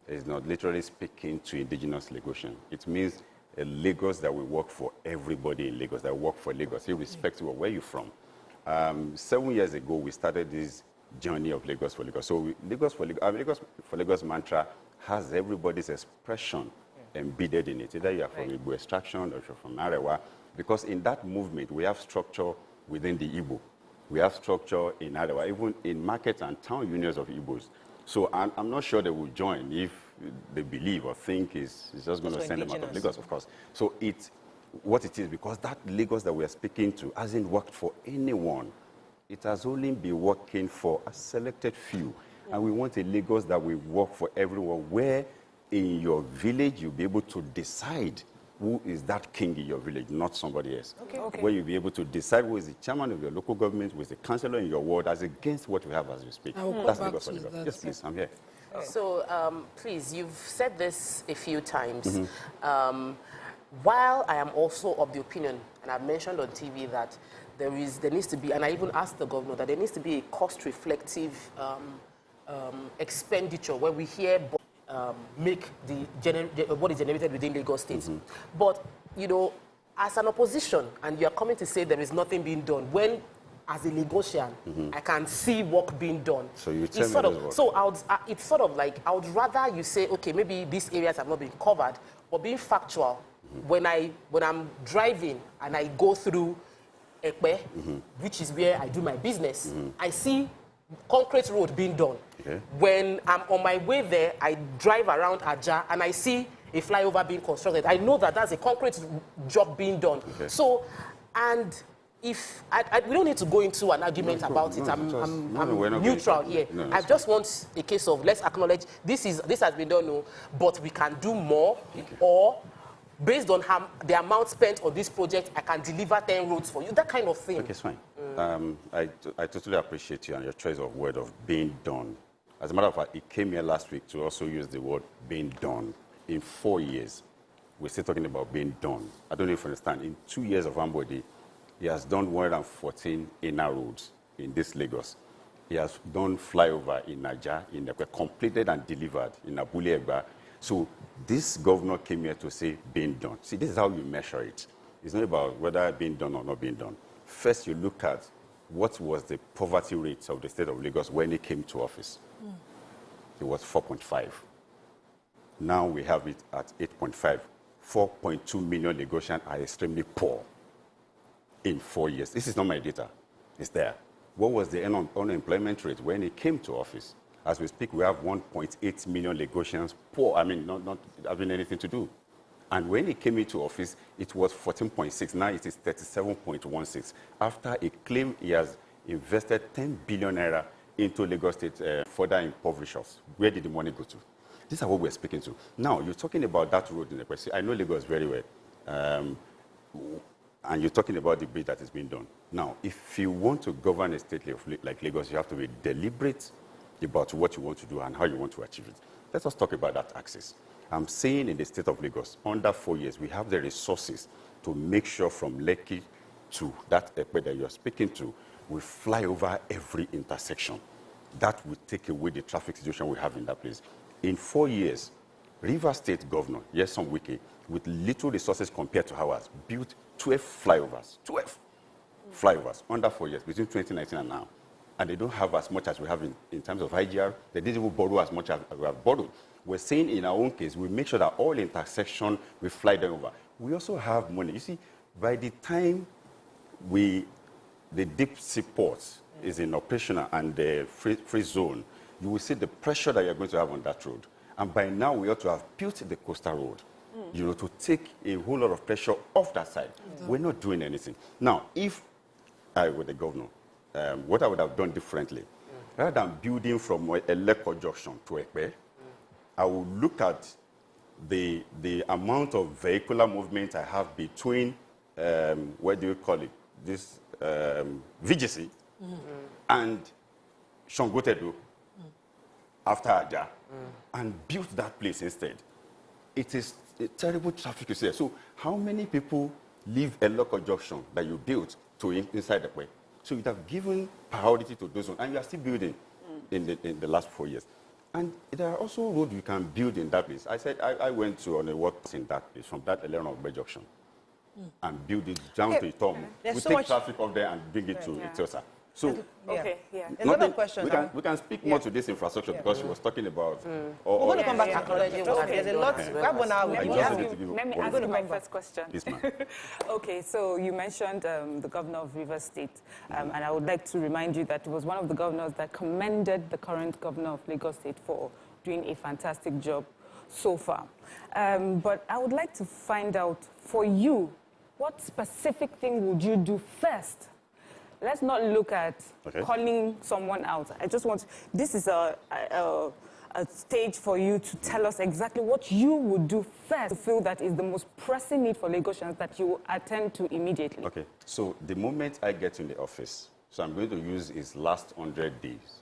is not literally speaking to indigenous Lagosian. It means a Lagos that will work for everybody in Lagos, that will work for Lagos, irrespective of where you're from. 7 years ago, we started this journey of Lagos for Lagos. So Lagos for Lagos mantra has everybody's expression embedded in it. Either you are from Igbo extraction or you're from Arewa, because in that movement, we have structure within the Igbo. We have structure in Arewa, even in markets and town unions of Igbos. So I'm not sure they will join if they believe or think it's just going to send them out of Lagos, of course. So it's what it is, because that Lagos that we are speaking to hasn't worked for anyone. It has only been working for a selected few. And we want a Lagos that will work for everyone, where in your village you'll be able to decide who is that king in your village, not somebody else. Where you'll be able to decide who is the chairman of your local government, who is the councillor in your ward, as against what we have as we speak. That's Lagos for Lagos. Yes, please, I'm here. So, please, you've said this a few times. While I am also of the opinion, and I've mentioned on TV that there needs to be, and I even asked the governor that there needs to be a cost-reflective expenditure where we hear make what is generated within Lagos State. But, you know, as an opposition, and you are coming to say there is nothing being done, when as a Lagosian, I can see work being done. So you tell me it's sort of like, I would rather you say, okay, maybe these areas have not been covered, but being factual, when I'm driving and I go through Ekpe, which is where I do my business, I see concrete road being done. When I'm on my way there, I drive around Aja and I see a flyover being constructed. I know that that's a concrete job being done. So, and if we don't need to go into an argument about it. I'm neutral here. I just want a case of, let's acknowledge this has been done, but we can do more, or based on the amount spent on this project, I can deliver 10 roads for you, that kind of thing. Okay, it's fine. I totally appreciate you and your choice of word of being done. As a matter of fact, he came here last week to also use the word being done. In 4 years, we're still talking about being done. I don't know if you understand. In 2 years of Ambodi, he has done 114 inner roads in this Lagos. He has done flyover in Naija, completed and delivered in Abule Egba. So this governor came here to say being done. See, this is how you measure it. It's not about whether being done or not being done. First, you look at what was the poverty rate of the state of Lagos when he came to office. It was 4.5. Now we have it at 8.5. 4.2 million Lagosians are extremely poor in 4 years. This is not my data. It's there. What was the unemployment rate when he came to office? As we speak, we have 1.8 million Lagosians poor. I mean, not having anything to do. And when he came into office, it was 14.6. Now it is 37.16. After he claimed he has invested 10 billion naira into Lagos State further impoverished us. Where did the money go to? These are what we're speaking to. Now, you're talking about that road in the Ekpe. I know Lagos very well. And you're talking about the bit that is being done. Now, if you want to govern a state like Lagos, you have to be deliberate about what you want to do and how you want to achieve it. Let us talk about that axis. I'm saying in the state of Lagos, under 4 years, we have the resources to make sure from Lekki to that Ekpe that you're speaking to, we fly over every intersection. That will take away the traffic situation we have in that place. In 4 years, Rivers State Governor, Nyesom Wike, with little resources compared to ours, built 12 flyovers. 12 flyovers under 4 years, between 2019 and now. And they don't have as much as we have in terms of IGR. They didn't even borrow as much as we have borrowed. We're saying in our own case, we make sure that all intersections, we fly them over. We also have money. You see, by the time the deep sea port is in operational and the free zone, you will see the pressure that you're going to have on that road. And by now, we ought to have built the coastal road, to take a whole lot of pressure off that side. We're not doing anything. Now, if I were the governor, what I would have done differently, rather than building from Eleko Junction to Ekpe, I would look at the amount of vehicular movement I have between, what do you call it, this VGC and Shongotedo after Aja, and built that place instead. It is a terrible traffic you see. So how many people leave Eleko Junction that you built to inside the way? So you have given priority to those ones, and you are still building in the last 4 years. And there are also roads you can build in that place. I said I went to on a walk in that place from that Eleanor junction and build it down to Itomo. We so take much traffic up there and bring it to Itosa. So okay, yeah. Another question. we can speak more to this infrastructure because she was talking about. We're going to come back to technology. There's a lot. Grab 1 hour. Let me ask you my first question. Yes, ma'am. Okay, so you mentioned the governor of Rivers State, and I would like to remind you that it was one of the governors that commended the current governor of Lagos State for doing a fantastic job so far. But I would like to find out, for you, what specific thing would you do first? Let's not look at calling someone out. I just want, this is a stage for you to tell us exactly what you would do first to feel that is the most pressing need for Lagosians that you attend to immediately. Okay, so the moment I get in the office, so I'm going to use his last 100 days,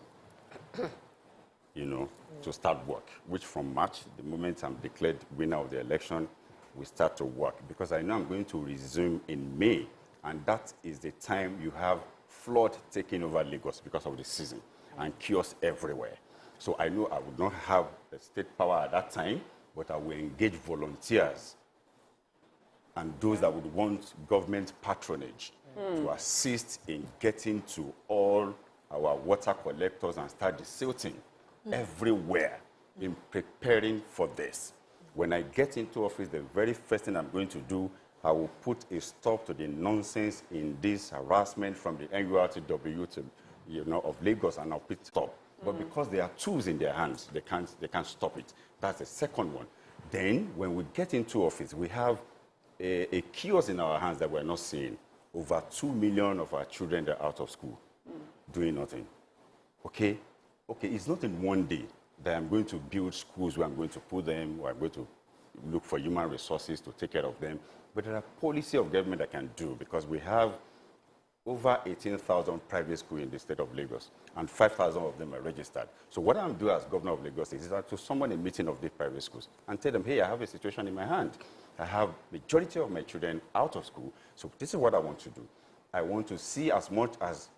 to start work, which from March, the moment I'm declared winner of the election, we start to work. Because I know I'm going to resume in May, and that is the time you have flood taking over Lagos because of the season and chaos everywhere. So I know I would not have the state power at that time, but I will engage volunteers and those that would want government patronage to assist in getting to all our water collectors and start desilting everywhere in preparing for this. When I get into office, the very first thing I'm going to do, I will put a stop to the nonsense in this harassment from the NURTW to, of Lagos, and I'll put stop. But because there are tools in their hands, they can't stop it. That's the second one. Then, when we get into office, we have a kiosk in our hands that we're not seeing. Over 2 million of our children are out of school, doing nothing. Okay, it's not in one day that I'm going to build schools where I'm going to put them, or I'm going to look for human resources to take care of them. But there are policy of government that can do, because we have over 18,000 private schools in the state of Lagos, and 5,000 of them are registered. So what I'm doing as governor of Lagos is that to someone a meeting of the private schools and tell them, hey, I have a situation in my hand. I have majority of my children out of school. So this is what I want to do. I want to see as much as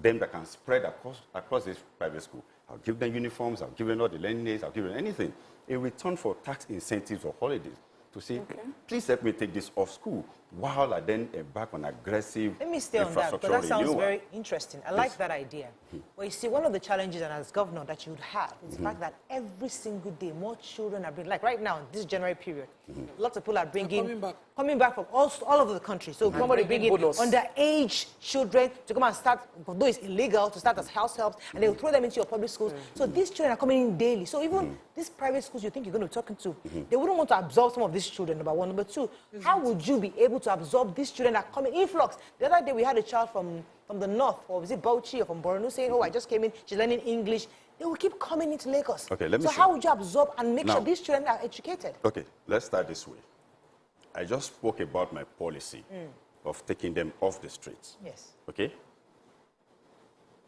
them that can spread across this private school. I'll give them uniforms, I'll give them all the learning aids, I'll give them anything in return for tax incentives or holidays. To say, please help me take this off school while I then embark on aggressive Let me stay on that, because that sounds very interesting. I like that idea. But you see, one of the challenges, and as governor, that you would have is the fact that every single day, more children are bringing, like right now, this January period, lots of people are bringing, coming back from all over the country. So somebody bringing underage children to come and start, although it's illegal, to start as house helps, and they will throw them into your public schools. So these children are coming in daily. So even these private schools you think you're going to be talking to, they wouldn't want to absorb some of these children, number one. Number two, how would you be able to absorb these children that come in influx? The other day we had a child from the north, or was it Bauchi or from Borno, saying, oh, I just came in, she's learning English. They will keep coming into Lagos. Okay, let me see. How would you absorb and make sure these children are educated? Okay, let's start this way. I just spoke about my policy of taking them off the streets. Yes. Okay?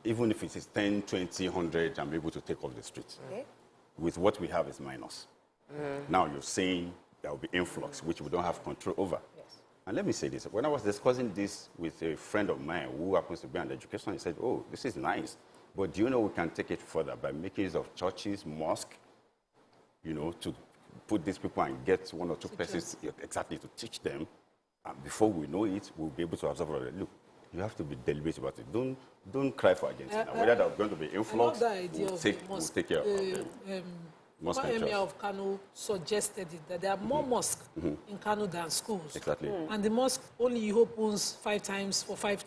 Even if it is 10, 20, 100, I'm able to take off the streets. Okay. With what we have is minus. Now you're saying there will be influx, which we don't have control over. Yes. And let me say this. When I was discussing this with a friend of mine who happens to be in education, he said, oh, this is nice. But do you know we can take it further by making use of churches, mosques, to put these people and get one or two persons exactly to teach them. And before we know it, we'll be able to observe. Look, you have to be deliberate about it. Don't cry for Argentina. Whether there's going to be influx, we'll take care of them. Emir of Kano suggested it, that there are more mosques in Kano than schools. Exactly. And the mosque only opens 5 times for 5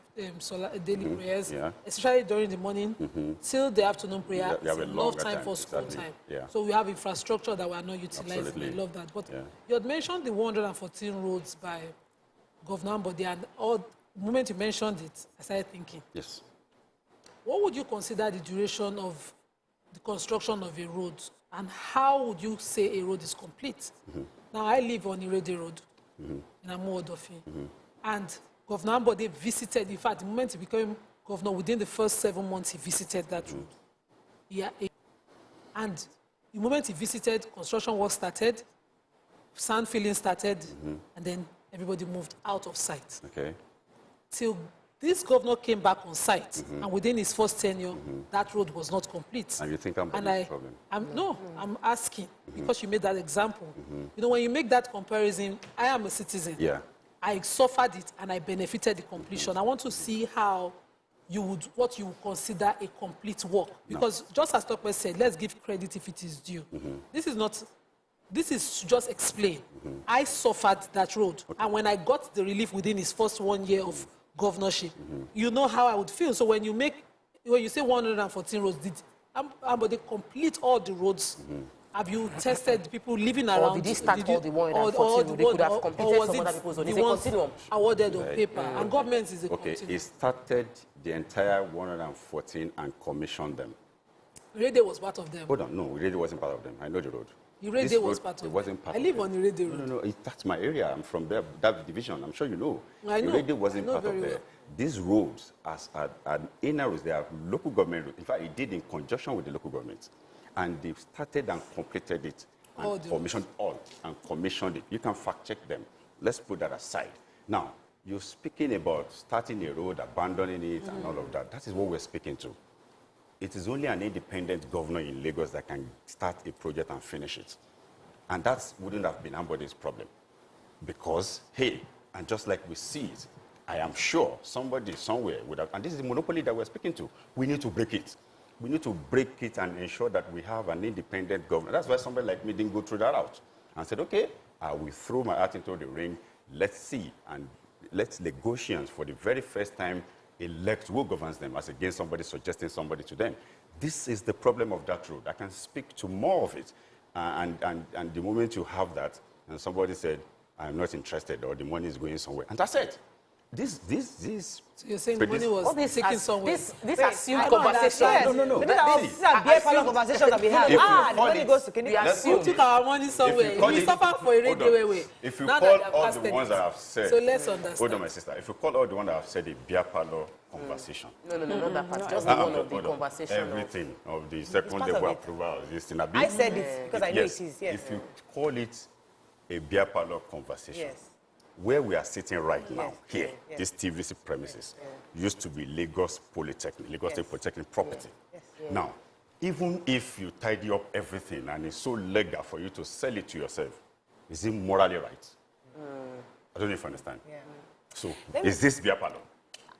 daily prayers, especially during the morning, till the afternoon prayer. It's enough time for school time. Yeah. So we have infrastructure that we are not utilizing. I love that. But you had mentioned the 114 roads by Governor Ambode, and the moment you mentioned it, I started thinking. Yes. What would you consider the duration of the construction of a road? And how would you say a road is complete? Now, I live on Irede Road in Amuodofi. And Governor Ambode visited, in fact, the moment he became governor, within the first 7 months, he visited that road. Yeah. And the moment he visited, construction work started, sand filling started, and then everybody moved out of sight. Okay. Till this governor came back on site, and within his first tenure, that road was not complete. And you think I'm the problem? I'm asking, because you made that example. You know, when you make that comparison, I am a citizen. Yeah. I suffered it, and I benefited the completion. I want to see how what you would consider a complete work. Because just as Tokwe said, let's give credit if it is due. This is to just explain. I suffered that road. And when I got the relief within his first 1 year of governorship, you know how I would feel. So when you say 114 roads, did they complete all the roads? Have you tested people living around? Or did he start all the 114? They could have completed some other people's own. It's a continuum. Awarded on paper. And government is a continuum. Okay, he started the entire 114 and commissioned them. Irede was part of them. Hold on, no, Irede wasn't part of them. I know the road. Irede was part of them. It wasn't part I live on Irede Road. No, that's my area. I'm from there, that division. I'm sure you know. I know. Irede wasn't part of there. Well. These roads, are inner roads, they are local government roads. In fact, he did in conjunction with the local government. And they started and completed it and commissioned it. You can fact check them. Let's put that aside. Now, you're speaking about starting a road, abandoning it, and all of that. That is what we're speaking to. It is only an independent governor in Lagos that can start a project and finish it. And that wouldn't have been Ambode's problem. Because, hey, and just like we see it, I am sure somebody somewhere would have, and this is the monopoly that we're speaking to, we need to break it. We need to break it and ensure that we have an independent governor. That's why somebody like me didn't go through that route and said, okay, I will throw my hat into the ring. Let's see, and let's Lagosians for the very first time elect who governs them as against somebody suggesting somebody to them. This is the problem of that road. I can speak to more of it. And the moment you have that, and somebody said, I'm not interested, or the money is going somewhere. And that's it. This. So you're saying the money was taken somewhere? This assumed conversation. No. These are beer parlor conversations that we have. The money goes to We took our money somewhere. We suffer for a radio way. If you call all the ones that I've said, so let's understand. Hold on, my sister. If you call all the ones that I've said a beer parlor conversation. No, not that part. Just the one of the conversation. Everything of the second level approval of this thing. I said it because I know it is. Yes. If you call it a beer parlor conversation, where we are sitting right now, here, this TVC premises, used to be Lagos Polytechnic, Lagos State Polytechnic property. Now, even if you tidy up everything and it's so legal for you to sell it to yourself, is it morally right? I don't know if you understand. So, is this beer parlor?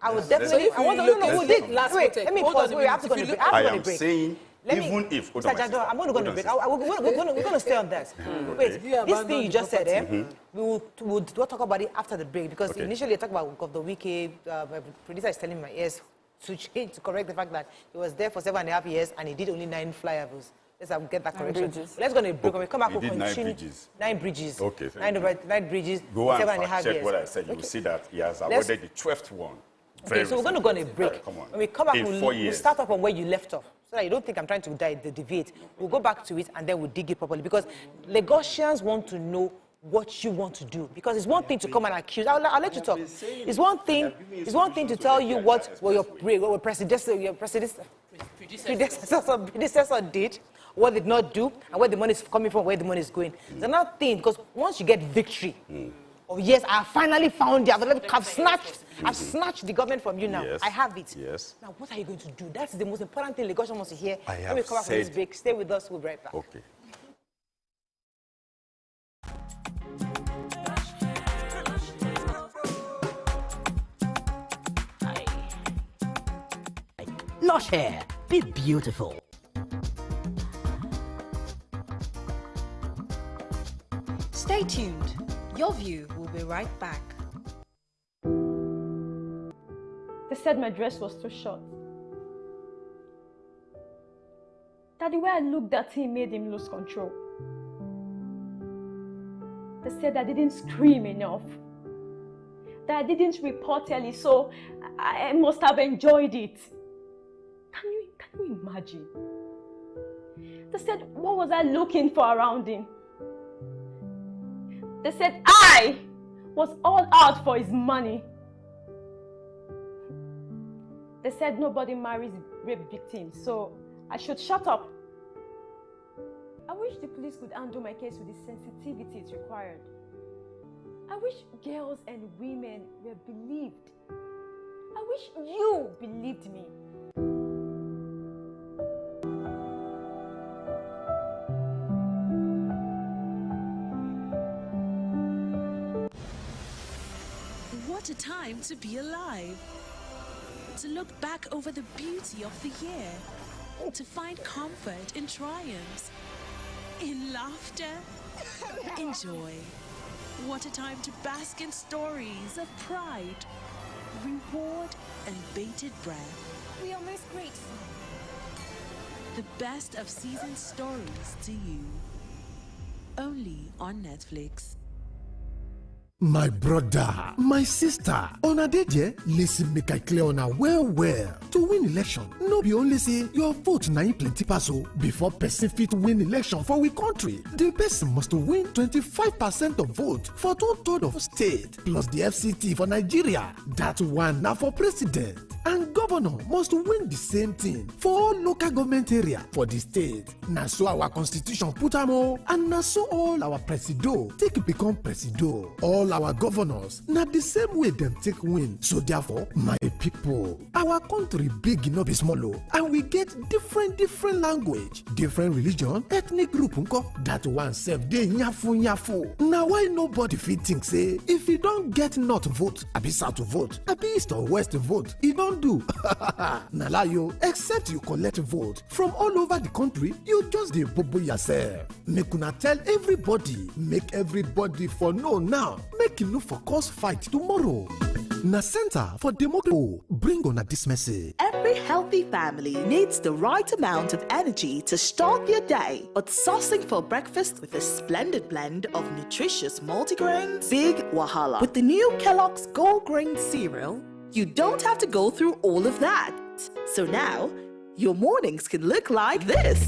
I would definitely. I want to know who did last. Wait, let me pause. We have to go to break. I am saying. Even if, Mr. Jandor, I'm going to go to break. We're going to stay on that. Wait, this thing you just said, we'll talk about it after the break, because initially I talked about the Wiki, my producer is telling my ears to change, to correct the fact that he was there for 7.5 years and he did only 9 flyovers. Let's get that correction. Let's go to break. When we come back, we'll continue. 9 bridges. Okay. 9 bridges. Go and check what I said. You will see that he has awarded the 12th one. Okay, so we're going to go on a break. When we come back, we'll start off on where you left off. So that you don't think I'm trying to deviate. We'll go back to it and then we'll dig it properly. Because Lagosians want to know what you want to do. Because it's one thing to come and accuse. I'll let you talk. It's one thing to tell you what your predecessor did, what they did not do, and where the money is coming from, where the money is going. It's another thing, because once you get victory, oh yes, I finally found it. I've snatched the government from you now. Yes. I have it. Yes. Now, what are you going to do? That's the most important thing Lagos wants to hear. When we come back from this break, stay with us. We'll be right back. Okay. Lush hair, be beautiful. Stay tuned. Your View will be right back. They said my dress was too short. That the way I looked at him made him lose control. They said I didn't scream enough. That I didn't report early, so I must have enjoyed it. Can you imagine? They said, what was I looking for around him? They said I was all out for his money. They said nobody marries rape victims, so I should shut up. I wish the police could handle my case with the sensitivity it required. I wish girls and women were believed. I wish you believed me. What a time to be alive. To look back over the beauty of the year. To find comfort in triumphs. In laughter. In joy. What a time to bask in stories of pride, reward, and bated breath. We are most grateful. The best of season stories to you. Only on Netflix. My brother, my sister, una dey there? Listen make I clear una well. To win election, no be only say your vote na plenty pass o. Before person fit win election for we country, the person must win 25% of vote for 2/3 of state, plus the FCT for Nigeria. That one na for president. And governor must win the same thing for all local government area for the state. Na so our constitution put am o, and na so all our presido take become presido. All our governors na the same way dem take win. So therefore, my people, our country big no be small o, and we get different language, different religion, ethnic group nko. That one sef dey nyafu. Na why nobody fit think say if you don get north vote, abi south vote, abi east or west vote, e don do. Na lie yo, except you collect vote from all over the country, you just dey bobo yourself. Make una tell everybody, make everybody for know now. Make you no for cause fight tomorrow. Na Center for Democracy bring on this message. Every healthy family needs the right amount of energy to start their day, but sourcing for breakfast with a splendid blend of nutritious multigrains, big wahala. With the new Kellogg's Gold Grain cereal, you don't have to go through all of that. So now, your mornings can look like this.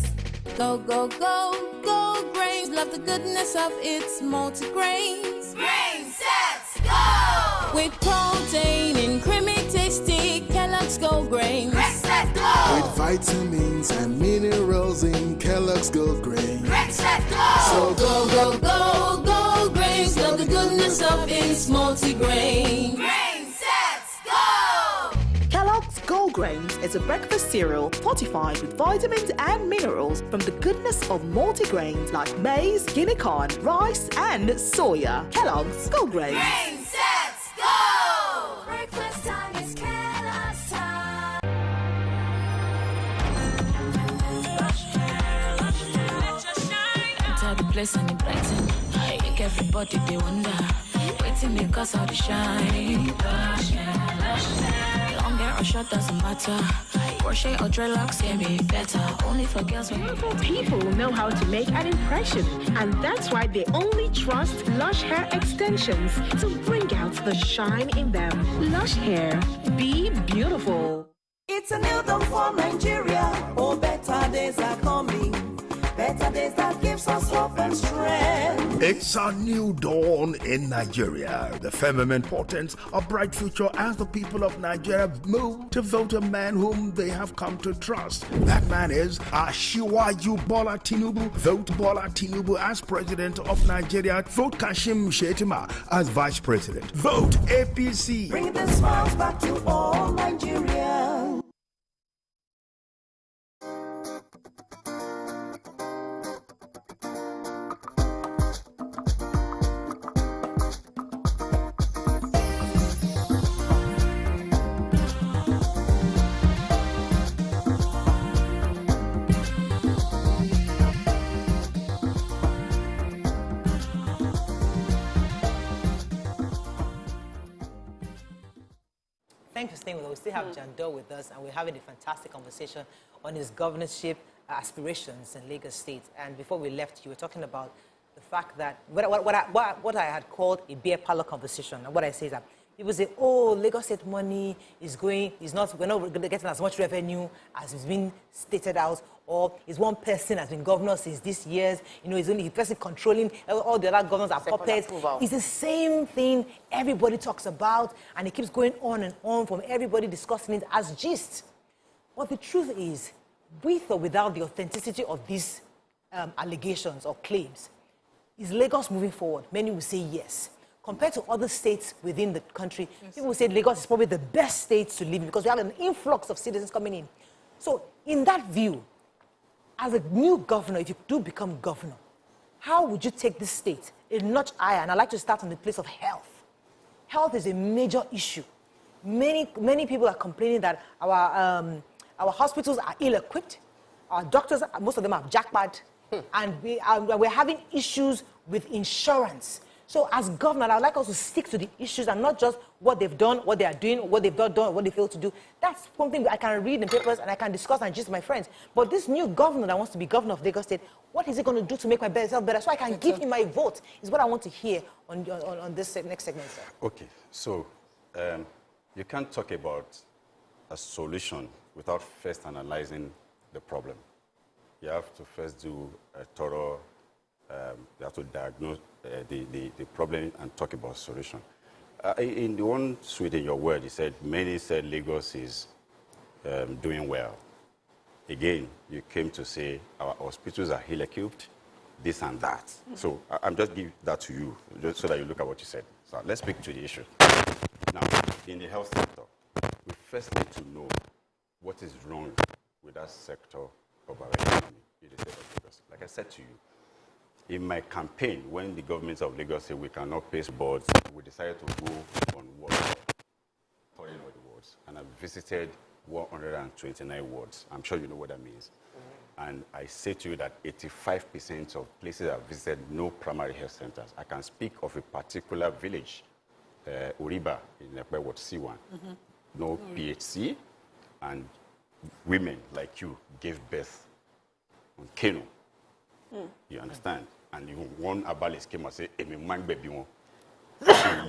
Go, go, go, Gold Grains. Love the goodness of its multigrains. Grain sets go! With protein and creamy tasty Kellogg's Gold Grains. Grain sets go! With vitamins and minerals in Kellogg's Gold Grains. Grain sets go! So go, go, go, Gold Grains. Love the goodness of its multigrain. Grain sets go! Kellogg's Gold Grains is a breakfast cereal fortified with vitamins and minerals from the goodness of multigrains like maize, guinea corn, rice, and soya. Kellogg's Gold Grains. Grain sets go! Breakfast time is Kellogg's time. Enter the place and it brighten. Make everybody they wonder. Waiting because all the shine. Lush hair, lush hair. Long hair or short doesn't matter. Crochet or dreadlocks can be better. Only for girls when beautiful people know how to make an impression, and that's why they only trust Lush Hair Extensions to bring out the shine in them. Lush Hair, be beautiful. It's a new dawn for Nigeria. Oh, better days are coming. Better days that gives us hope and strength. It's a new dawn in Nigeria. The firmament portents a bright future as the people of Nigeria move to vote a man whom they have come to trust. That man is Asiwaju Bola Tinubu. Vote Bola Tinubu as president of Nigeria. Vote Kashim Shettima as vice president. Vote APC. Bring the smiles back to all Nigerians. Thanks for staying with us. We still have Jandor with us, and we're having a fantastic conversation on his governorship aspirations in Lagos State. And before we left, you were talking about the fact that what I had called a beer parlor conversation. And what I say is that people say, "Oh, Lagos State money we're not getting as much revenue as is being stated out." Or is one person has been governor since this year's, is only the person controlling, all the other governors are puppets. It's the same thing everybody talks about, and it keeps going on and on from everybody discussing it as gist. But the truth is, with or without the authenticity of these allegations or claims, is Lagos moving forward? Many will say yes. compared to other states within the country, people say Lagos is probably the best state to live in because we have an influx of citizens coming in. So in that view, as a new governor, if you do become governor, how would you take this state a notch higher? And I'd like to start on the place of health. Health is a major issue. Many people are complaining that our hospitals are ill-equipped. Our doctors, most of them are jackpot. And we're having issues with insurance. So as governor, I'd like us to stick to the issues and not just what they've done, what they are doing, what they've not done, what they failed to do. That's something I can read in papers and I can discuss and gist with my friends. But this new governor that wants to be governor of Lagos State, what is he going to do to make myself better so I can give him my vote is what I want to hear on this next segment, sir. Okay, so you can't talk about a solution without first analyzing the problem. You have to first do a thorough, you have to diagnose the problem and talk about solution. In the one suite in your word, you said, many said Lagos is doing well. Again, you came to say our hospitals are ill-equipped, this and that. So I'm just giving that to you, just so that you look at what you said. So let's speak to the issue. Now, in the health sector, we first need to know what is wrong with that sector of our economy in the state of Lagos. Like I said to you, in my campaign, when the government of Lagos said we cannot paste boards, we decided to go on ward tour, touring all the wards, and I visited 129 wards. I'm sure you know what that means. And I say to you that 85% of places I've visited, no primary health centers. I can speak of a particular village, Uriba, in Ekpe Ward C1. No PHC, and women like you gave birth on Kano. You understand? And even one Abalis came and said, in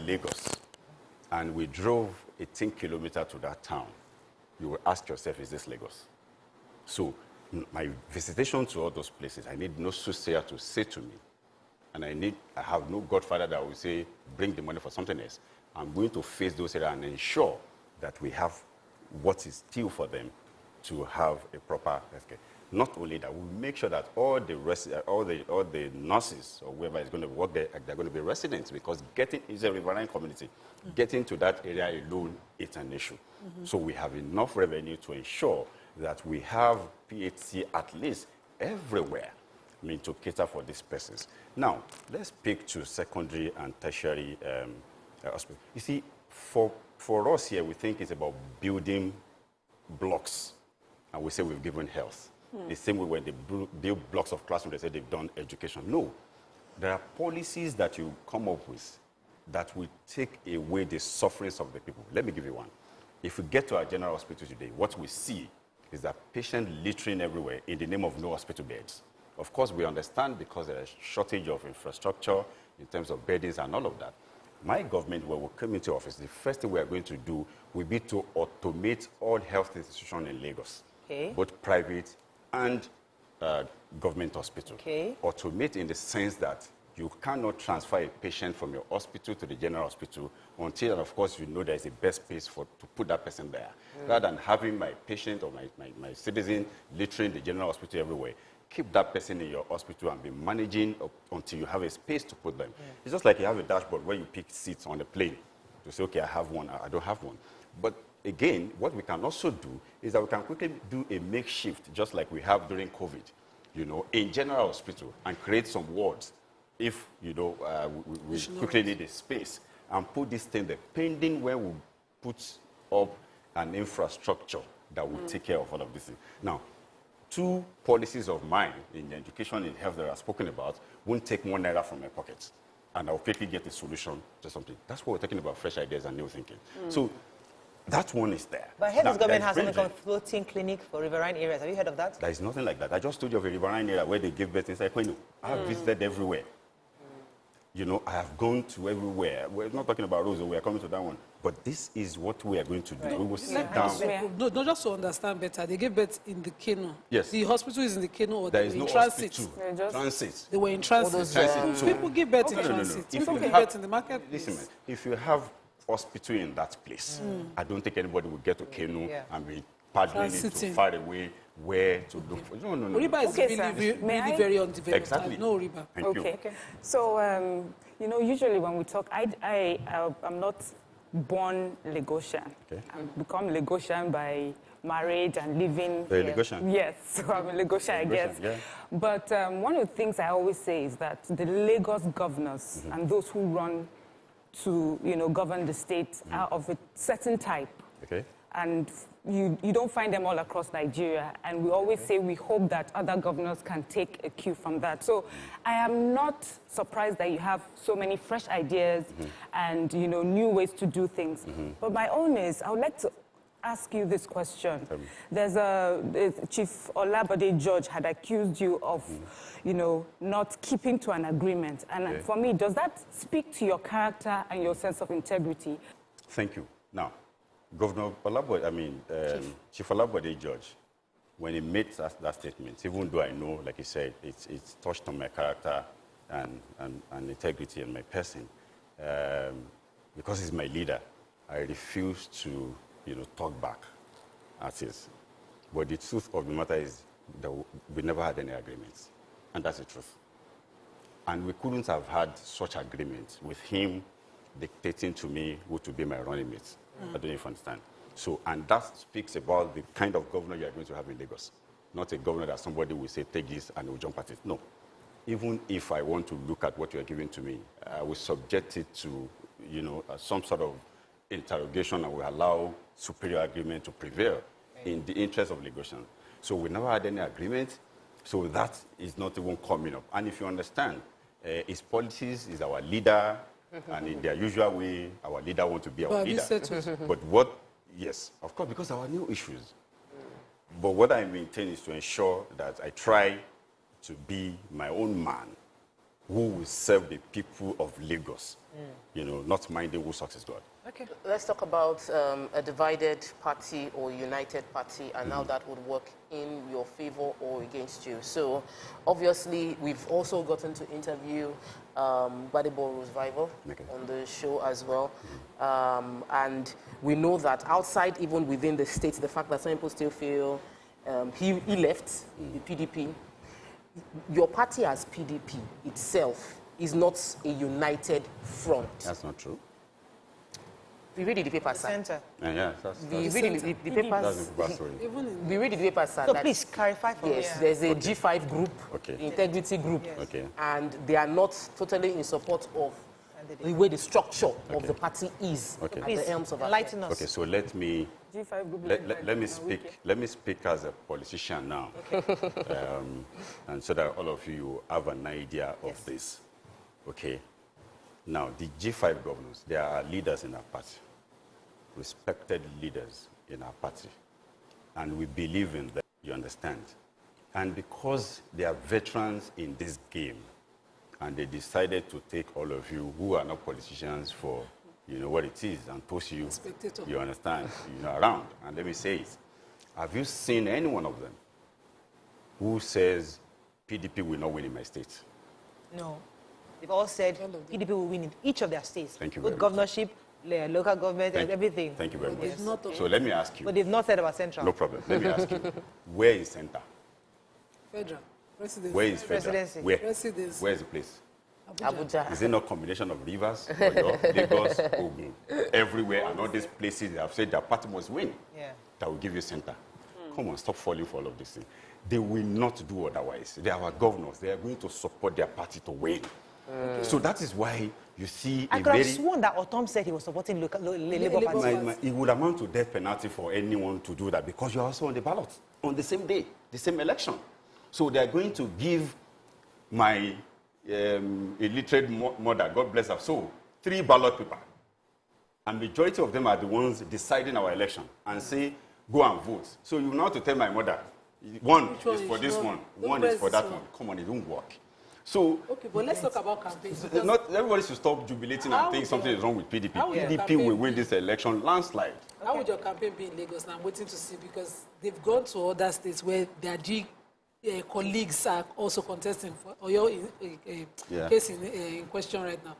Lagos. And we drove 18 kilometers to that town. You will ask yourself, is this Lagos? So my visitation to all those places, I need no soothsayer to say to me. And I have no godfather that will say, bring the money for something else. I'm going to face those areas and ensure that we have what is still for them to have a proper healthcare. Not only that, we make sure that all the nurses or whoever is going to work there, they're going to be residents, because getting is a riverine community. Getting to that area alone is an issue. So we have enough revenue to ensure that we have PHC at least everywhere, to cater for these persons. Now, let's speak to secondary and tertiary hospitals. You see, for us here, we think it's about building blocks, and we say we've given health. The same way when they build blocks of classrooms, they say they've done education. No. There are policies that you come up with that will take away the sufferings of the people. Let me give you one. If we get to our general hospital today, what we see is that patients littering everywhere in the name of no hospital beds. Of course, we understand because there's a shortage of infrastructure in terms of beddings and all of that. My government, when we come into office, the first thing we are going to do will be to automate all health institutions in Lagos, both private and government hospital. Automate in the sense that you cannot transfer a patient from your hospital to the general hospital until, and of course, you know there is a best place to put that person there. Rather than having my patient or my citizen littering the general hospital everywhere, keep that person in your hospital and be managing until you have a space to put them. It's just like you have a dashboard where you pick seats on the plane to say, okay, I have one, I don't have one. But again, what we can also do is that we can quickly do a makeshift, just like we have during COVID, in general hospital, and create some wards if, we quickly need a space, and put this thing there, pending when we put up an infrastructure that will take care of all of this. Now, 2 policies of mine in education and health that I've spoken about won't take one naira from my pocket, and I'll quickly get a solution to something. That's what we're talking about, fresh ideas and new thinking. So that one is there. But here this government has something called floating clinic for riverine areas. Have you heard of that? There is nothing like that. I just told you of a riverine area where they give birth inside Kwenu. I have visited everywhere. I have gone to everywhere. We're not talking about Rose, we're coming to that one. But this is what we are going to do. We will sit down. No, just to understand better, they gave birth in the Kano. Yes. The hospital is in the Kano, or there they is were no in transit. Transit. They were in transit. People give birth in transit. People give birth in the market. Listen, man, if you have hospital in that place, I don't think anybody will get to Kano and be paddling it too far away where to look for. No. Oriba is really very undeveloped. Exactly. No Oriba. Thank you. Okay. So, usually when we talk, I'm not born Lagosian. Okay. I've become Lagosian by marriage and living. You're a Lagosian? Yes, so I'm a Lagosian, I guess. Yeah. But one of the things I always say is that the Lagos governors and those who run to, govern the state are of a certain type. Okay. And you don't find them all across Nigeria. And we always say we hope that other governors can take a cue from that. So I am not surprised that you have so many fresh ideas and, new ways to do things. But my own is, I would like to ask you this question. There's Chief Olabode George had accused you of, not keeping to an agreement. And for me, does that speak to your character and your sense of integrity? Thank you. Now, Governor Olabode, Chief Olabode George, when he made that statement, even though I know, like he said, it's touched on my character and integrity and my person, because he's my leader, I refuse to, talk back as is. But the truth of the matter is that we never had any agreements, and that's the truth. And we couldn't have had such agreements with him dictating to me who to be my running mate. I don't know if you understand. So, and that speaks about the kind of governor you are going to have in Lagos. Not a governor that somebody will say, take this, and will jump at it. No. Even if I want to look at what you are giving to me, I will subject it to, some sort of interrogation and will allow superior agreement to prevail in the interest of Lagosians. So we never had any agreement, so that is not even coming up. And if you understand, his policies is our leader, and in their usual way, our leader wants to be our leader. But yes, of course, because there are new issues. But what I maintain is to ensure that I try to be my own man who will serve the people of Lagos, not minding who sucks God. Okay. Let's talk about a divided party or united party and how that would work in your favor or against you. So, obviously, we've also gotten to interview Gbadebo Rival on the show as well. And we know that outside, even within the state, the fact that some people still feel he left the PDP. Your party as PDP itself is not a united front. That's not true. We read the papers, sir. Center. Yeah, we read the papers. We read the papers, sir. So please clarify for me. Yes, there's a G5 group, integrity group, and they are not totally in support of the way the structure of the party is at the helms of enlighten us. Okay, so let me let me speak as a politician now, and so that all of you have an idea of this. Okay. Now, the G5 governors, they are leaders in our party, respected leaders in our party. And we believe in them, you understand. And because they are veterans in this game, and they decided to take all of you who are not politicians for, what it is, and post you, you understand, around. And let me say it. Have you seen any one of them who says PDP will not win in my state? No. They've all said PDP will win in each of their states. Thank you very much. Governorship, local government, everything. Thank you very much. So let me ask you. But they've not said about central. No problem. Let me ask you. Where is center? Federal. Presidency. Where is federal? Presidency. Where? Presidency. Where is the place? Abuja. Is it not a combination of rivers, Lagos, Ogun, everywhere, and all these places that have said their party must win? Yeah. That will give you center. Come on, stop falling for all of this thing. They will not do otherwise. They are our governors. They are going to support their party to win. So that is why you see I could have sworn that Otom said he was supporting Labour Party. It would amount to death penalty for anyone to do that because you're also on the ballot on the same day, the same election. So they are going to give my illiterate mother, God bless her soul, 3 ballot papers. And majority of them are the ones deciding our election and say, go and vote. So you now to tell my mother, one is for this one, one is for that one. Come on, it won't work. So, okay, but let's talk about campaigns. Not everybody should stop jubilating and think something is wrong with PDP. PDP will win this election landslide. How would your campaign be in Lagos? Now I'm waiting to see because they've gone to other states where their colleagues are also contesting for or your case in question right now,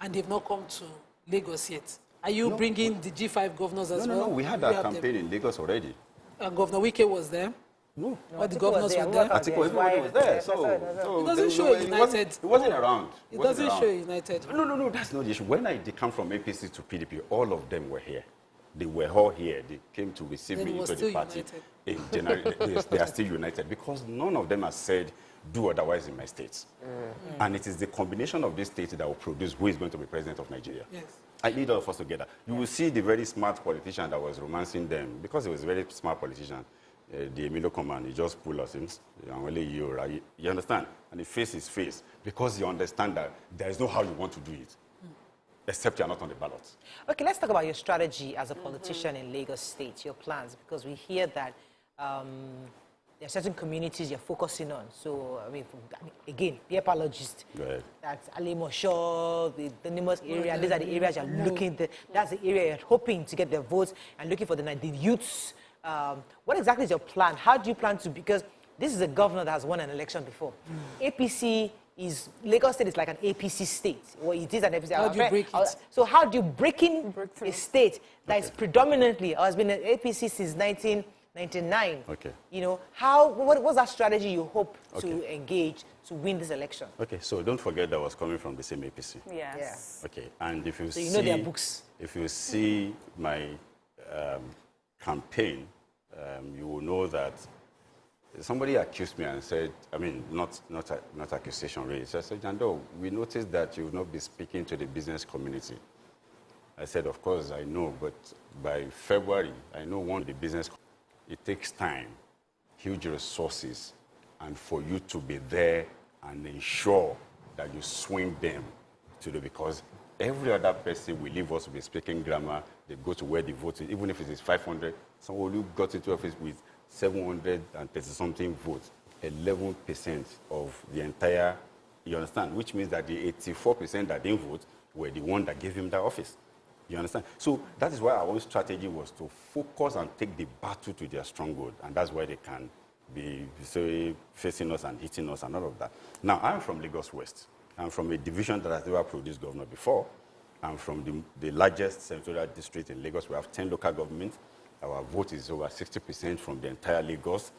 and they've not come to Lagos yet. Are you bringing the G5 governors as well? No, we had that campaign in Lagos already. And Governor Wike was there. No. All the governors were there. Everybody was there. So it doesn't show United. It wasn't around. It doesn't show United. No, that's not the issue. When I come from APC to PDP, all of them were here. They were all here. They came to receive me into the party. In January, they are still united because none of them has said, do otherwise in my states. And it is the combination of these states that will produce who is going to be president of Nigeria. Yes. I need all of us together. You will see the very smart politician that was romancing them because he was a very smart politician. The Emilio command, he just pulled us in. Only you, right? You understand? And he faced his face because you understand that there is no how you want to do it, except you are not on the ballot. Okay, let's talk about your strategy as a politician in Lagos State, your plans, because we hear that there are certain communities you're focusing on. So, again, be a apologist. That's Alimosho, the Nimbus area. These are the areas you're looking at. That's the area you're hoping to get the votes and looking for the youths. What exactly is your plan? How do you plan to, because this is a governor that has won an election before. APC is, Lagos State is like an APC state. Well, it is an APC. How do you break it? So how do you break in a state that is predominantly, or has been an APC since 1999? Okay. You know, what's that strategy you hope to engage to win this election? Okay, so don't forget that I was coming from the same APC. Yes. Okay, and if you so see... you know their books. If you see my campaign, you will know that somebody accused me and said, not accusation raised. I said, Jandor, we noticed that you will not be speaking to the business community. I said, of course, I know, but by February, I know one of the business, it takes time, huge resources, and for you to be there and ensure that you swing them to because every other person will leave us to be speaking grammar, they go to where the vote is, even if it is 500, someone who got into office with 730-something votes, 11% of the entire, you understand? Which means that the 84% that didn't vote were the one that gave him that office. You understand? So that is why our own strategy was to focus and take the battle to their stronghold, and that's why they can be facing us and hitting us and all of that. Now, I'm from Lagos West. I'm from a division that has never produced governor before. I'm from the largest senatorial district in Lagos. We have 10 local governments. Our vote is over 60% from the entire Lagos.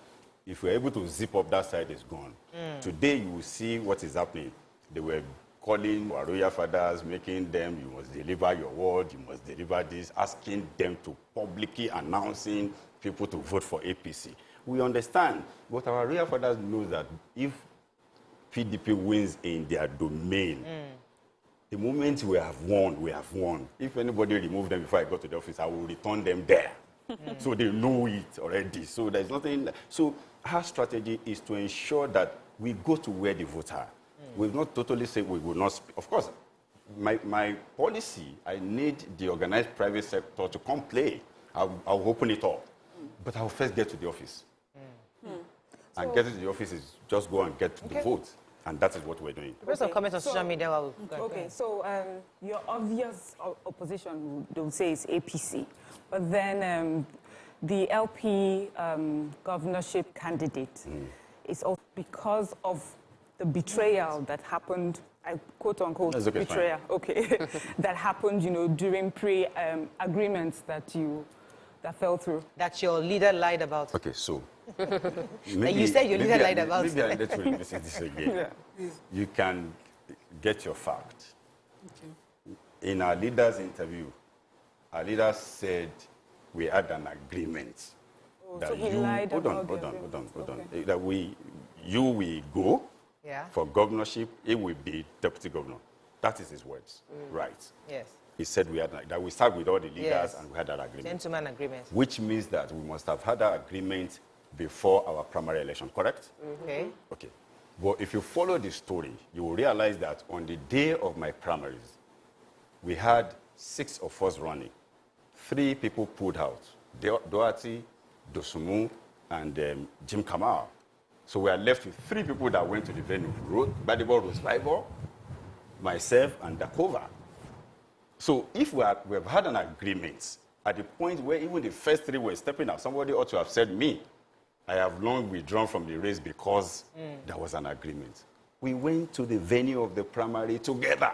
If we're able to zip up that side, it's gone. Today, you will see what is happening. They were calling our royal fathers, making them, you must deliver your word, you must deliver this, asking them to publicly announcing people to vote for APC. We understand, but our royal fathers know that if PDP wins in their domain, the moment we have won, we have won. If anybody remove them before I go to the office, I will return them there. So they know it already. So there's nothing. So our strategy is to ensure that we go to where the votes are. We've not totally said we will not. Of course, my policy, I need the organized private sector to come play. I'll open it up. But I'll first get to the office. And getting to the office is just go and get the vote. And that is what we're doing. There's some comments on social media. So your obvious opposition, they would say, is APC. But then the LP governorship candidate is also because of the betrayal that happened, quote-unquote betrayal, that happened, during pre-agreements that fell through. That your leader lied about. Okay, so... you said your leader lied about. Maybe I need to revisit this again. You can get your fact. In our leader's interview, our leader said we had an agreement that so he lied hold on. That you will go for governorship, he will be deputy governor. That is his words, right? Yes. He said that we start with all the leaders and we had that agreement. Gentleman agreement. Which means that we must have had that agreement before our primary election, correct? Okay. Okay. But if you follow the story, you will realize that on the day of my primaries, we had 6 of us running. 3 people pulled out, Doherty, Dosumu, and Jim Kamal. So we are left with 3 people that went to the venue, Badibor Rosbible, myself, and Dakova. So if we have had an agreement at the point where even the first 3 were stepping out, somebody ought to have said, me, I have long withdrawn from the race because there was an agreement. We went to the venue of the primary together.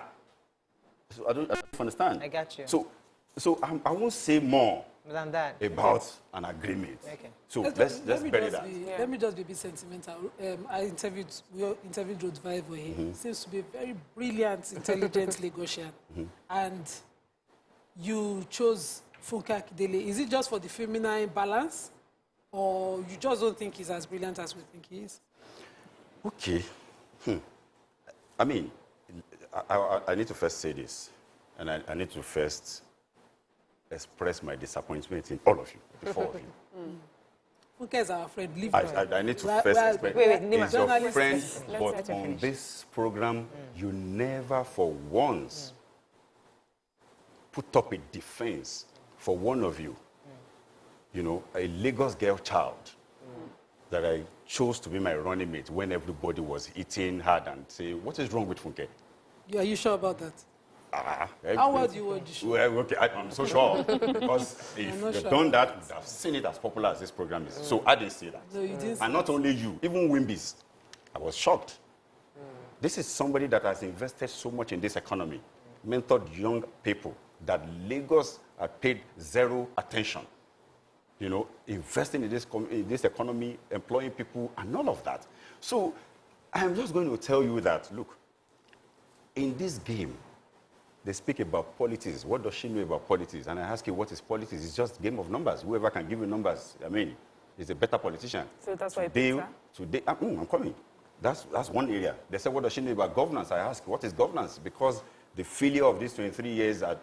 So I don't understand. I got you. So So I won't say more than that about an agreement. Okay. So let's bury that. Let me just be a bit sentimental. We interviewed Roadvival here. Mm-hmm. Seems to be a very brilliant, intelligent Lagosian. And you chose Funke Akindele. Is it just for the feminine balance? Or you just don't think he's as brilliant as we think he is? Okay. I mean, I need to first say this. And I need to first express my disappointment in all of you, before of you. Funke is our friend. Leave I need to first express. He's your friend, but on this program, you never for once put up a defense for one of you. You know, a Lagos girl child that I chose to be my running mate when everybody was eating hard and say, what is wrong with Funke? Are you sure about that? How well do you watch the show? Well, okay, I'm so sure. Because if you'd done that, you'd have seen it as popular as this program is. So I didn't say that. No, you didn't. And not only you, even Wimbys. I was shocked. This is somebody that has invested so much in this economy, mentored young people that Lagos had paid zero attention. You know, investing in this economy, employing people, and all of that. So I'm just going to tell you that, look, in this game, they speak about politics. What does she know about politics? And I ask you, what is politics? It's just a game of numbers. Whoever can give you numbers, I mean, is a better politician. So that's why today, I'm coming. That's one area. They said, what does she know about governance? I ask, what is governance? Because the failure of these 23 years at,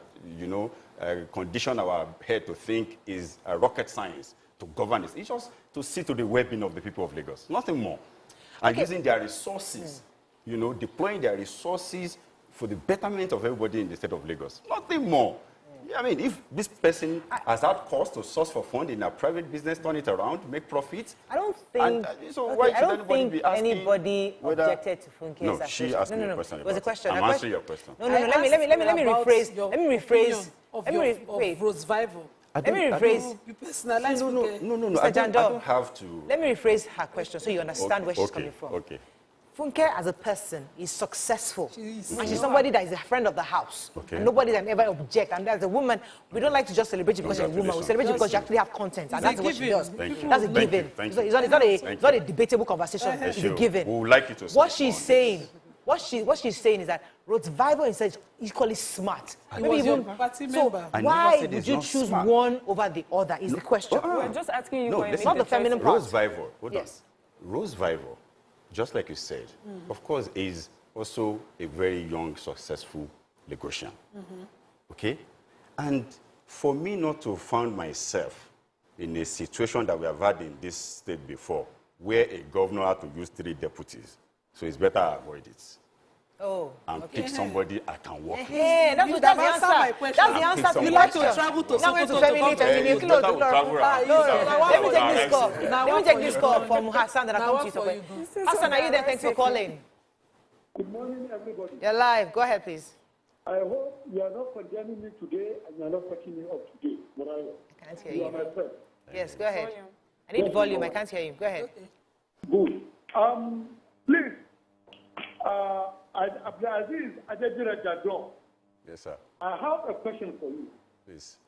condition our head to think is a rocket science to govern. It's just to see to the well-being of the people of Lagos. Nothing more. And using their resources, deploying their resources for the betterment of everybody in the state of Lagos. Nothing more. I mean, if this person has had cost to source for fund in a private business, turn it around, make profit. I don't think. Anybody objected to Funke's No, she asked me a question. It was a question. I'm answering your question. No. Let me rephrase. Let me rephrase. Roadvival. Let me rephrase. You personalize. No. Mr. Jandor, I don't have to. Let me rephrase her question so you understand where she's coming from. Okay. Funke, as a person, is successful. And she's somebody that is a friend of the house. Okay. And nobody can ever object. And as a woman, we don't like to just celebrate you because you're a woman. We celebrate you because you actually have content. And that's what she does. That's a given. It's not a debatable conversation. It's a given. We would like you to what she's saying is that Roadvival is equally smart. Maybe even why would you choose one over the other is the question. We're just asking you for it's not the feminine part. Roadvival. Roadvival, just like you said, of course, is also a very young, successful Lagosian. Okay? And for me not to find myself in a situation that we have had in this state before, where a governor had to use 3 deputies, so it's better I avoid it. And pick somebody I can work with. Yeah, that's the answer. That's the answer to the question. Travel to Now we're to feminine. Let me take this call from Hassan that I come to you. Hassan, are you there? Thanks for calling. Good morning, everybody. You're live. Go ahead, please. I hope you are not condemning me today and you are not fucking me up today. I can't hear you. You are my friend. Yes, go ahead. I need volume. I can't hear you. Go ahead. Good. Please, Abdulaziz Adedire Jandor. Yes, sir. I have a question for you. Please.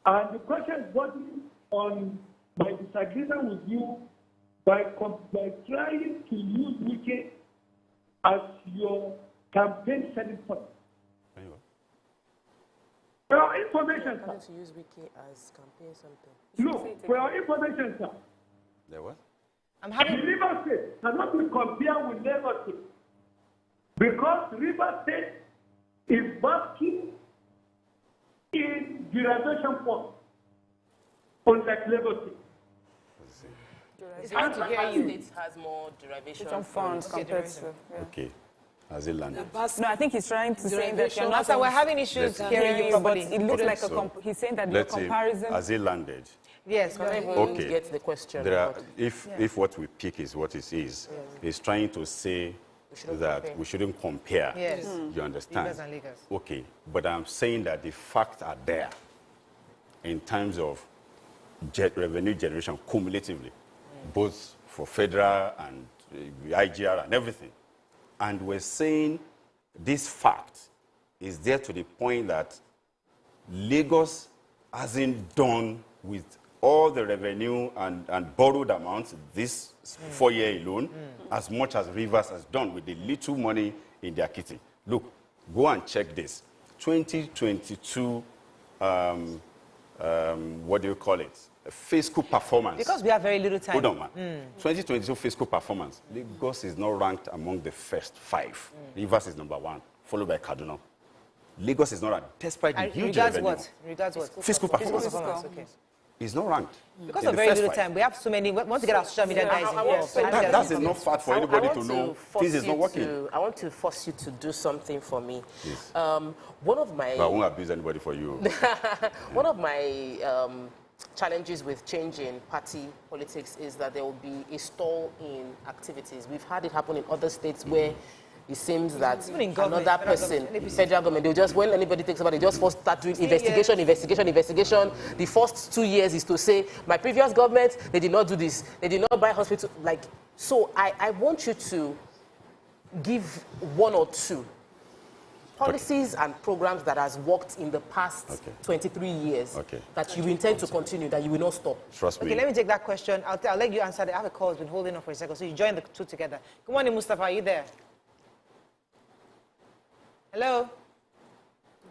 And the question is bordering on my disagreement with you by trying to use Wike as your campaign selling point. For your information, sir. To use Wike as campaign something. Look, for your information, sir. The what? River State cannot be compared with Lagos State because River State is basking in derivation fund, unlike Lagos State. It's hard to hear you. It has more derivation funds compared to. Okay. Has it landed? No, I think he's trying to say that you're not. So we're having issues hearing you properly. It looks like he's saying that the comparison. Has it landed? Yes, okay. Get the question. If what we pick is what it is, he's trying to say that we shouldn't compare. Yes. You understand? Lagos and Lagos. Okay, but I'm saying that the facts are there in terms of revenue generation cumulatively, both for federal and IGR and everything. And we're saying this fact is there to the point that Lagos hasn't done with all the revenue and borrowed amounts this 4-year alone as much as Rivers has done with the little money in their kitty. Look, go and check this. 2022, what do you call it? Fiscal performance. Because we have very little time. Hold on, man. 2022 fiscal performance. Lagos is not ranked among the first 5. Rivers is number 1, followed by Kaduna. Lagos is not ranked, despite the huge revenue. Regards what? Fiscal performance. Okay. It's not ranked. Because of very little time, we have so many. We want to get our social media guys involved. That's enough fact for anybody to know things is not working. I want to force you to do something for me. Yes. One of my... But I won't abuse anybody for you. One of my challenges with changing party politics is that there will be a stall in activities. We've had it happen in other states where it seems that another person, federal government, they just, when anybody takes about it, they just first start doing investigation. The first 2 years is to say, my previous government, they did not do this. They did not buy hospital. Like, so I want you to give 1 or 2 policies and programs that has worked in the past 23 years that you intend to continue, that you will not stop. Trust me. Okay, let me take that question. I'll let you answer. I have a call. It's been holding on for a second, so you join the 2 together. Good morning, Mustafa. Are you there? Hello?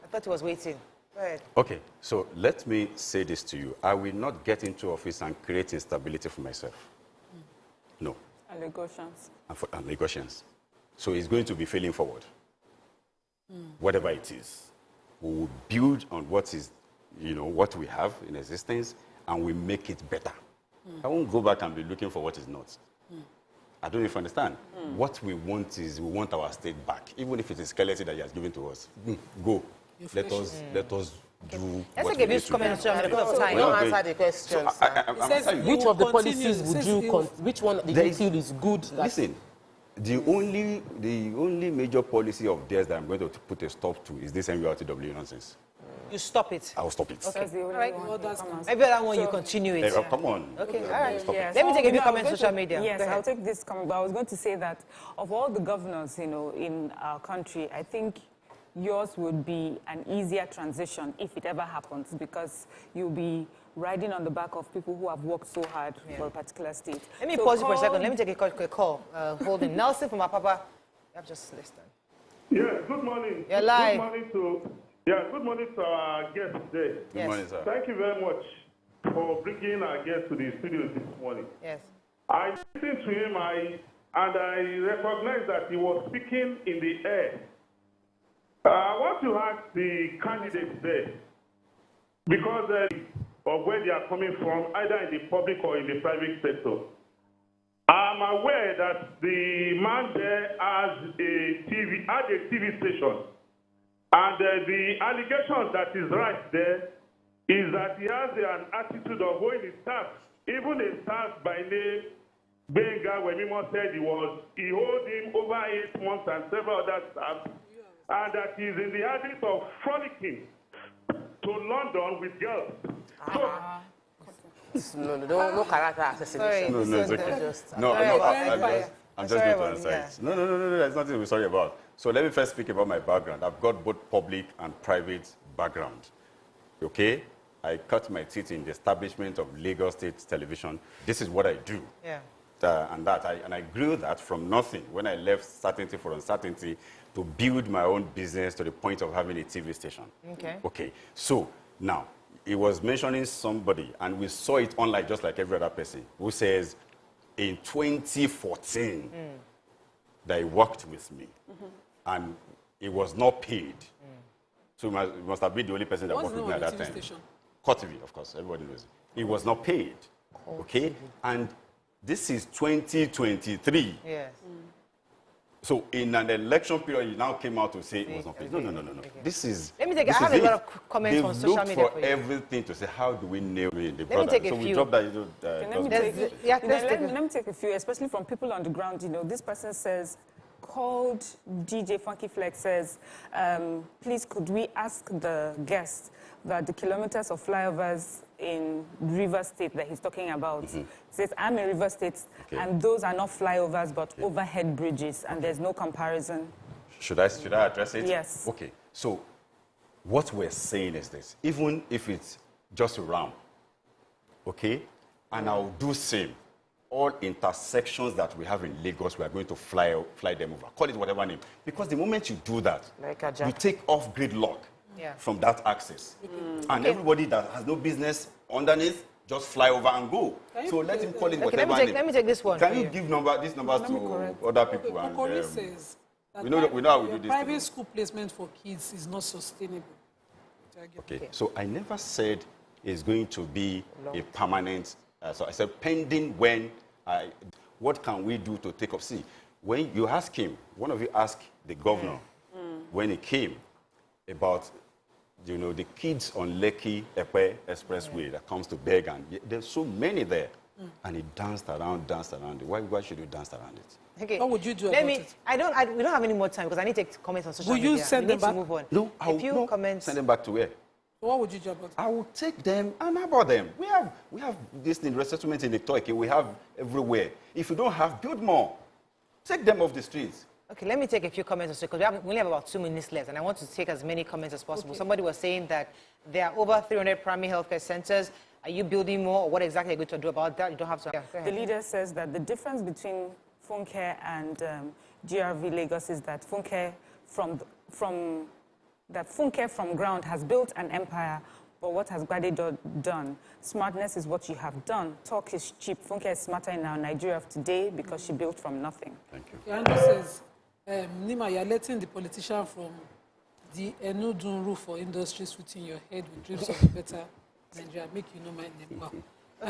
I thought he was waiting. Go ahead. Okay, so let me say this to you. I will not get into office and create instability for myself. No. And negotiations. And negotiations. So it's going to be failing forward. Whatever it is. We will build on what is, what we have in existence, and we make it better. I won't go back and be looking for what is not. I don't even understand. What we want is we want our state back, even if it is skeleton that he has given to us. Go. Let us do. Let's give you comment on time. Don't answer the question. Which of the policies would you? Which one do you feel is good? Listen, the only major policy of theirs that I'm going to put a stop to is this NURTW nonsense. You stop it. I will stop it. Okay. All right. Maybe that one you continue it. Come on. Okay. All right. Let me take a few comments on social media. Yes, I'll take this comment. But I was going to say that of all the governors, in our country, I think yours would be an easier transition if it ever happens, because you'll be riding on the back of people who have worked so hard for a particular state. Let me pause you for a second. Let me take a quick call. Holding Nelson from Apapa. You have just listened. Yeah. Good morning. You're live. Good morning to our guest today. Good morning, sir. Thank you very much for bringing our guest to the studio this morning. Yes. I listened to him, and I recognize that he was speaking in the air. I want to ask the candidates there, because of where they are coming from, either in the public or in the private sector. I'm aware that the man there has a TV station. And the allegation that is right there is that he has an attitude of owing his staff. Even a staff by name Benga, when Mimo said he owed him over 8 months and several other staff, and that he's in the habit of frolicking to London with girls. No character assassination. No, it's okay. I'm just going to answer it. No, there's nothing to be sorry about. So let me first speak about my background. I've got both public and private background. Okay? I cut my teeth in the establishment of Lagos State Television. This is what I do. Yeah. And I grew that from nothing when I left certainty for uncertainty to build my own business to the point of having a TV station. Okay. So now, it was mentioning somebody, and we saw it online just like every other person, who says, in 2014, that he worked with me, and he was not paid. So he must have been the only person that worked with me at that time. Core TV, of course, everybody knows it. He was not paid, okay? And this is 2023. Yes. So in an election period, he now came out to say it was not paid. No. Okay. This is... Let me take I have a lot of comments on social media for everything to say, how do we nail it? The Let me take a few. We drop that. Let me take a few, especially from people on the ground. This person says, called DJ Funky Flex says, please could we ask the guest that the kilometers of flyovers in River State that he's talking about. He says, I'm in River State, and those are not flyovers, but overhead bridges, and there's no comparison. Should I address it? Yes. Okay. So What we're saying is this, even if it's just a ramp, okay, and I'll do same. All intersections that we have in Lagos, we are going to fly them over. Call it whatever name. Because the moment you do that, you take off gridlock from that axis. And everybody that has no business underneath, just fly over and go. So let him call it whatever name. Let me take this one. Can you give these numbers to other people? Kokori says that we know how we do this. Private school placement for kids is not sustainable. Okay, so I never said it's going to be a permanent. So I said pending when. What can we do to take up? See, when you ask him, one of you asked the governor when he came about, the kids on Lekki Epe Expressway that comes to beg, and there's so many there, and he danced around. Why should you dance around it? Okay. What would you do about it? We don't have any more time because I need to take comments on social media. Will you send them back? Move on. No, comments. Send them back to where? What would you do about it? I will take them and about them. We have this thing, resettlement in the Turkey. We have everywhere. If you don't have, build more. Take them off the streets. Okay, let me take a few comments because we only have about 2 minutes left, and I want to take as many comments as possible. Okay. Somebody was saying that there are over 300 primary healthcare centers. Are you building more, or what exactly are you going to do about that? You don't have to. The leader says that the difference between Funke and GRV Lagos is that Funke from ground has built an empire, but what has Gbade done? Smartness is what you have done. Talk is cheap. Funke is smarter in our Nigeria of today because she built from nothing. Thank you. Yandor says, Nima, you're letting the politician from the Enudunru for industry sweet in your head with dreams of a better Nigeria. Make you know my name. Wow.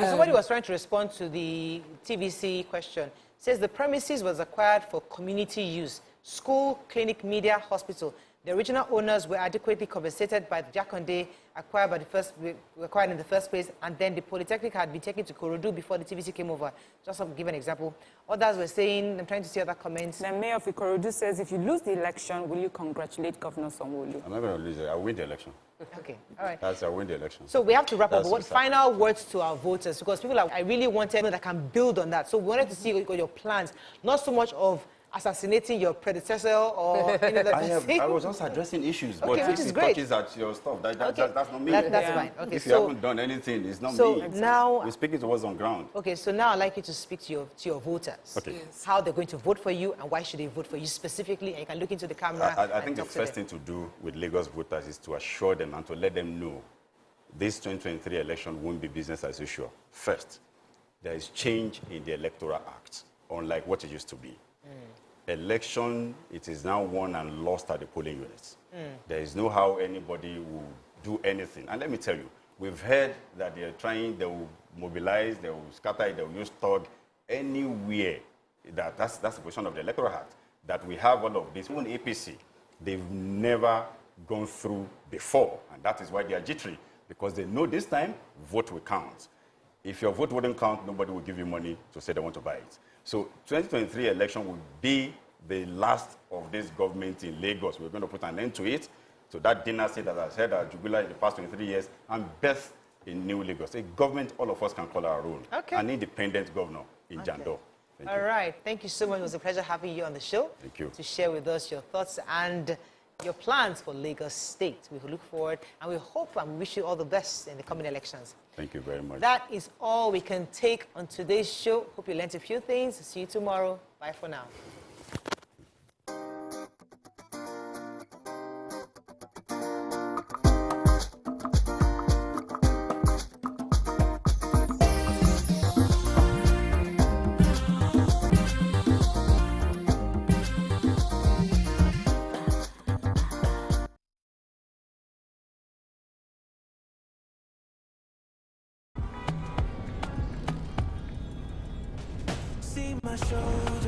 Somebody was trying to respond to the TVC question. Says the premises was acquired for community use. School, clinic, media, hospital. The original owners were adequately compensated by the Jakonde acquired in the first place, and then the Polytechnic had been taken to Korodu before the TVC came over. Just to give an example. Others were saying, I'm trying to see other comments. The mayor of Ikorodu says, if you lose the election, will you congratulate Governor Sanwo-Olu? I'm not going to lose it. I'll win the election. Okay, all right. I'll win the election. So we have to wrap up. What final words to our voters? Because people I really wanted that can build on that. So we wanted to see your plans, not so much of assassinating your predecessor or any other person. I was just addressing issues, but which is it great. touches at your stuff. That's not me. That's fine. Okay, if you haven't done anything, it's not me. So now we're speaking to what's on ground. Okay, so now I'd like you to speak to your voters. Okay. Yes. How they're going to vote for you and why should they vote for you specifically, and you can look into the camera. I think the first thing to do with Lagos voters is to assure them and to let them know this 2023 election won't be business as usual. First, there is change in the Electoral Act, unlike what it used to be. Election, it is now won and lost at the polling units. There is no how anybody will do anything. And let me tell you, we've heard that they will mobilize, they will scatter, they will use thug anywhere. That's the position of the Electoral Act, that we have all of this. Even APC, they've never gone through before. And that is why they are jittery, because they know this time, vote will count. If your vote wouldn't count, nobody will give you money to say they want to buy it. So 2023 election will be the last of this government in Lagos. We're going to put an end to it, to that dynasty that has had a jugular in the past 23 years, and birth in New Lagos. A government all of us can call our own. Okay. An independent governor in Jandor. All right. Thank you so much. It was a pleasure having you on the show. Thank you. To share with us your thoughts and your plans for Lagos State. We look forward and we hope and wish you all the best in the coming elections. Thank you very much. That is all we can take on today's show. Hope you learned a few things. See you tomorrow. Bye for now. See my shoulder.